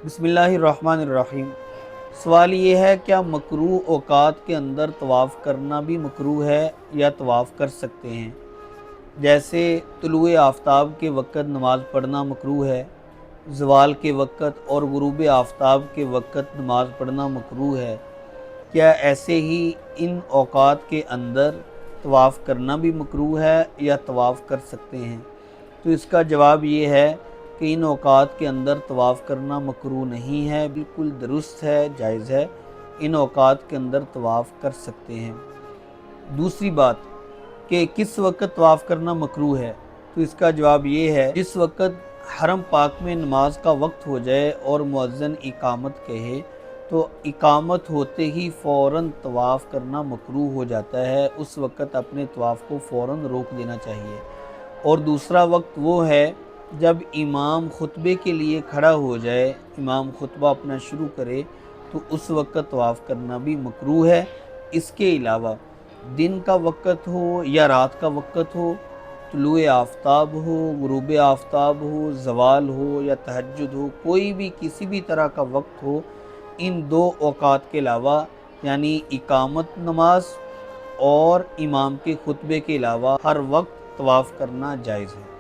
بسم اللہ الرحمن الرحیم۔ سوال یہ ہے، کیا مکروہ اوقات کے اندر طواف کرنا بھی مکروہ ہے یا طواف کر سکتے ہیں؟ جیسے طلوع آفتاب کے وقت نماز پڑھنا مکروہ ہے، زوال کے وقت اور غروب آفتاب کے وقت نماز پڑھنا مکروہ ہے، کیا ایسے ہی ان اوقات کے اندر طواف کرنا بھی مکروہ ہے یا طواف کر سکتے ہیں؟ تو اس کا جواب یہ ہے کہ ان اوقات کے اندر طواف کرنا مکروہ نہیں ہے، بالکل درست ہے، جائز ہے، ان اوقات کے اندر طواف کر سکتے ہیں۔ دوسری بات کہ کس وقت طواف کرنا مکروہ ہے، تو اس کا جواب یہ ہے جس وقت حرم پاک میں نماز کا وقت ہو جائے اور مؤذن اقامت کہے تو اقامت ہوتے ہی فوراً طواف کرنا مکروہ ہو جاتا ہے، اس وقت اپنے طواف کو فوراً روک دینا چاہیے۔ اور دوسرا وقت وہ ہے جب امام خطبے کے لیے کھڑا ہو جائے، امام خطبہ اپنا شروع کرے تو اس وقت طواف کرنا بھی مکروہ ہے۔ اس کے علاوہ دن کا وقت ہو یا رات کا وقت ہو، طلوع آفتاب ہو، غروب آفتاب ہو، زوال ہو یا تہجد ہو، کوئی بھی کسی بھی طرح کا وقت ہو، ان دو اوقات کے علاوہ یعنی اقامت نماز اور امام کے خطبے کے علاوہ ہر وقت طواف کرنا جائز ہے۔